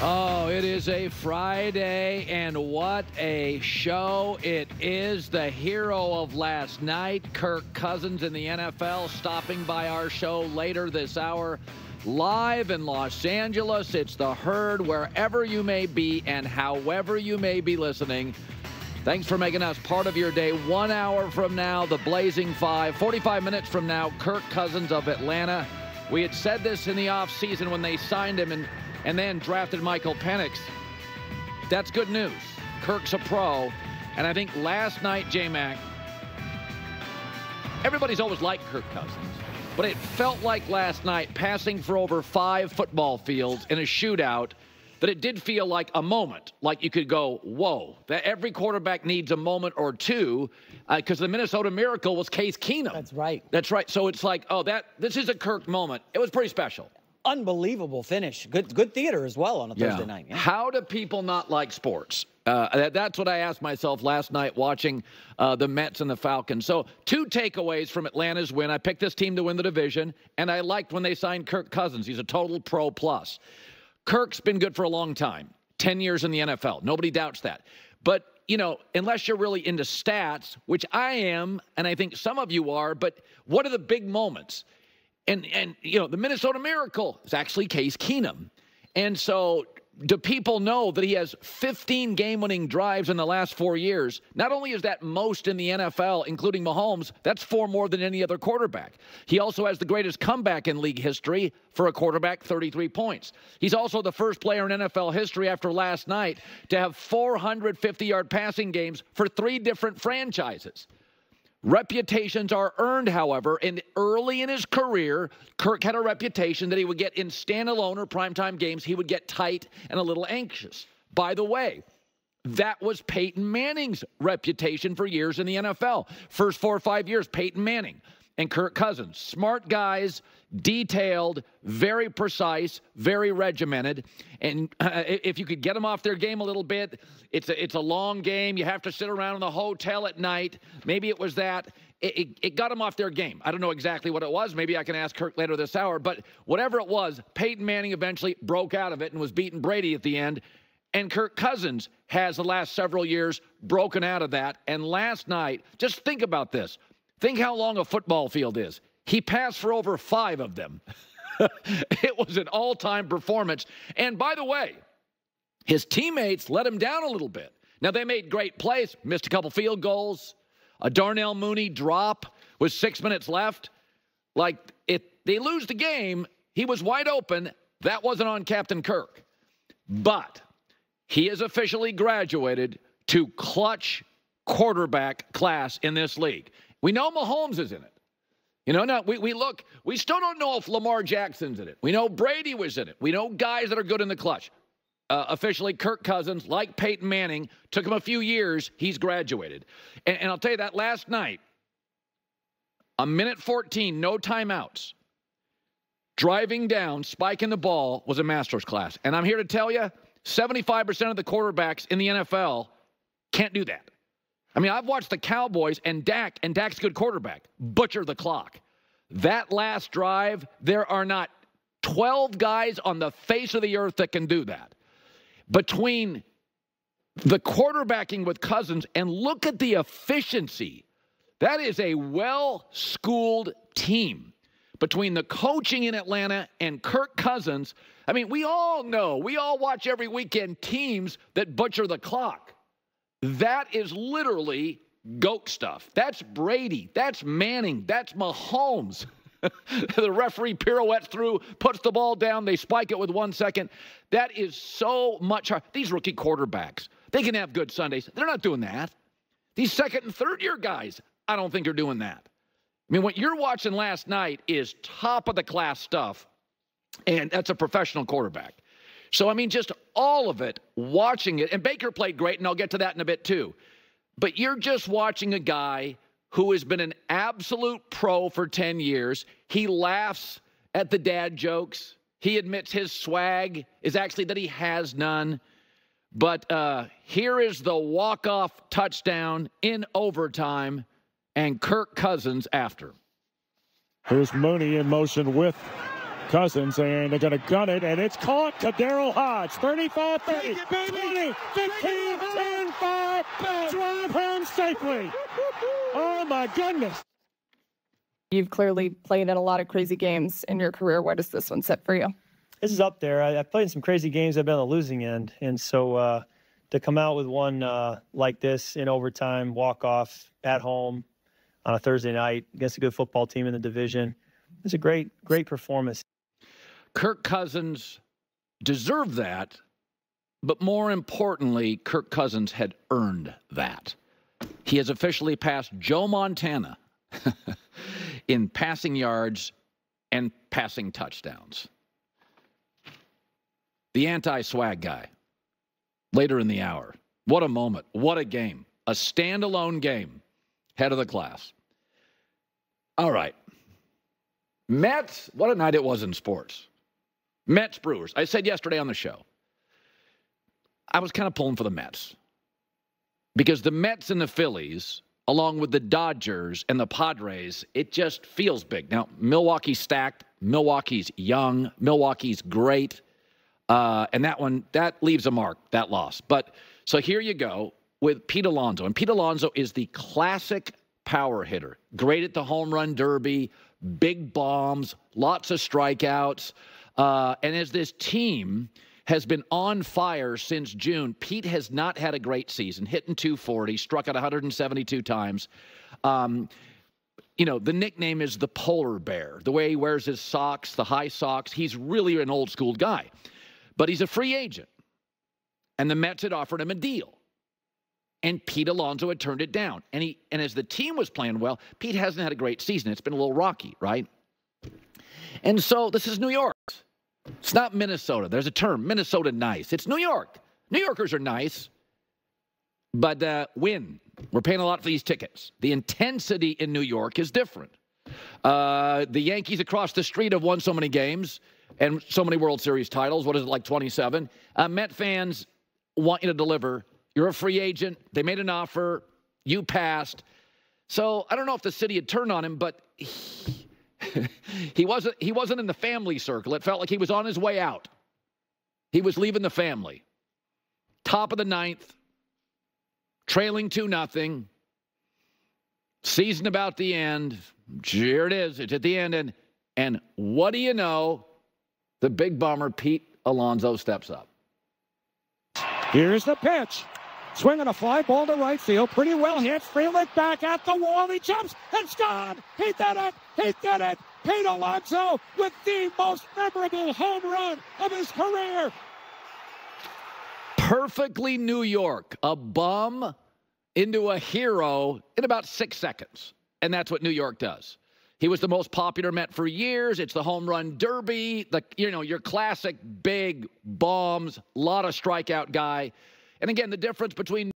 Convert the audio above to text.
Oh, it is a Friday, and what a show it is. The hero of last night, Kirk Cousins in the NFL, stopping by our show later this hour. Live in Los Angeles, it's The Herd, wherever you may be and however you may be listening. Thanks for making us part of your day. 1 hour from now, the Blazing Five. 45 minutes from now, Kirk Cousins of Atlanta. We had said this in the offseason when they signed him and then drafted Michael Penix. That's good news. Kirk's a pro. And I think last night, J-Mac, everybody's always liked Kirk Cousins. But it felt like last night, passing for over 5 football fields in a shootout, that it did feel like a moment. Like you could go, whoa. That every quarterback needs a moment or two, because the Minnesota Miracle was Case Keenum. That's right. That's right. So it's like, oh, this is a Kirk moment. It was pretty special. Unbelievable finish. Good theater as well on a Thursday night. Yeah. How do people not like sports? That's what I asked myself last night watching the Mets and the Falcons. So 2 takeaways from Atlanta's win. I picked this team to win the division, and I liked when they signed Kirk Cousins. He's a total pro plus. Kirk's been good for a long time, 10 years in the NFL. Nobody doubts that. But, you know, unless you're really into stats, which I am, and I think some of you are, but what are the big moments? And you know, the Minnesota Miracle is actually Case Keenum. And so do people know that he has 15 game-winning drives in the last 4 years? Not only is that most in the NFL, including Mahomes, that's 4 more than any other quarterback. He also has the greatest comeback in league history for a quarterback, 33 points. He's also the first player in NFL history after last night to have 450-yard passing games for 3 different franchises. Reputations are earned, however, and early in his career, Kirk had a reputation that he would get in standalone or primetime games, he would get tight and a little anxious. By the way, that was Peyton Manning's reputation for years in the NFL. First 4 or 5 years, Peyton Manning and Kirk Cousins. Smart guys, detailed, very precise, very regimented. And if you could get them off their game a little bit, it's a long game. You have to sit around in the hotel at night. Maybe it was that. It got them off their game. I don't know exactly what it was. Maybe I can ask Kirk later this hour. But whatever it was, Peyton Manning eventually broke out of it and was beating Brady at the end. And Kirk Cousins has the last several years broken out of that. And last night, just think about this. Think how long a football field is. He passed for over 5 of them. It was an all-time performance. And by the way, his teammates let him down a little bit. Now, they made great plays, missed a couple field goals, a Darnell Mooney drop with 6 minutes left. Like, if they lose the game, he was wide open. That wasn't on Captain Kirk. But he has officially graduated to clutch quarterback class in this league. We know Mahomes is in it. You know, now we still don't know if Lamar Jackson's in it. We know Brady was in it. We know guys that are good in the clutch. Officially, Kirk Cousins, like Peyton Manning, took him a few years. He's graduated. And I'll tell you that last night, a minute 14, no timeouts. Driving down, spiking the ball was a master's class. And I'm here to tell you, 75% of the quarterbacks in the NFL can't do that. I mean, I've watched the Cowboys and Dak's a good quarterback, butcher the clock. That last drive, there are not 12 guys on the face of the earth that can do that. Between the quarterbacking with Cousins and look at the efficiency, that is a well-schooled team. Between the coaching in Atlanta and Kirk Cousins, I mean, we all know, we all watch every weekend teams that butcher the clock. That is literally GOAT stuff. That's Brady. That's Manning. That's Mahomes. The referee pirouettes through, puts the ball down. They spike it with 1 second. That is so much hard. These rookie quarterbacks, they can have good Sundays. They're not doing that. These second and third year guys, I don't think are doing that. I mean, what you're watching last night is top of the class stuff, and that's a professional quarterback. So, I mean, just all of it, watching it. And Baker played great, and I'll get to that in a bit too. But you're just watching a guy who has been an absolute pro for 10 years. He laughs at the dad jokes. He admits his swag is actually that he has none. But here is the walk-off touchdown in overtime, and Kirk Cousins after. Here's Mooney in motion with Cousins, and they're going to gun it, and it's caught to Darryl Hodge. 35, 30, 20, 15, 10, 5, drive home safely. Oh, my goodness. You've clearly played in a lot of crazy games in your career. Where does this one sit for you? This is up there. I've played in some crazy games. I've been on the losing end. And so to come out with one like this in overtime, walk-off at home on a Thursday night against a good football team in the division, it's a great performance. Kirk Cousins deserved that, but more importantly, Kirk Cousins had earned that. He has officially passed Joe Montana in passing yards and passing touchdowns. The anti-swag guy, later in the hour. What a moment. What a game. A standalone game. Head of the class. All right. Mets, what a night it was in sports. Mets, Brewers. I said yesterday on the show, I was kind of pulling for the Mets. Because the Mets and the Phillies, along with the Dodgers and the Padres, it just feels big. Now, Milwaukee's stacked. Milwaukee's young. Milwaukee's great. And that leaves a mark, that loss. But so here you go with Pete Alonso. And Pete Alonso is the classic power hitter. Great at the home run derby, big bombs, lots of strikeouts. And as this team has been on fire since June, Pete has not had a great season, hitting 240, struck out 172 times. You know, the nickname is the polar bear. The way he wears his socks, the high socks, he's really an old school guy. But he's a free agent. And the Mets had offered him a deal. And Pete Alonso had turned it down. And as the team was playing well, Pete hasn't had a great season. It's been a little rocky, right? And so this is New York. It's not Minnesota. There's a term, Minnesota nice. It's New York. New Yorkers are nice. But win. We're paying a lot for these tickets. The intensity in New York is different. The Yankees across the street have won so many games and so many World Series titles. What is it, like 27? Met fans want you to deliver. You're a free agent. They made an offer. You passed. So I don't know if the city had turned on him, but he wasn't in the family circle. It felt like he was on his way out. He was leaving the family. Top of the ninth, trailing 2-0. Season about the end. Here it is. It's at the end. And what do you know? The big bummer, Pete Alonso, steps up. Here's the pitch. Swinging a fly ball to right field. Pretty well hit. Freeland back at the wall. He jumps. It's gone. He did it. He did it. Pete Alonso with the most memorable home run of his career. Perfectly New York. A bum into a hero in about 6 seconds. And that's what New York does. He was the most popular Met for years. It's the home run derby. Your classic big bombs, lot of strikeout guy. And again, the difference between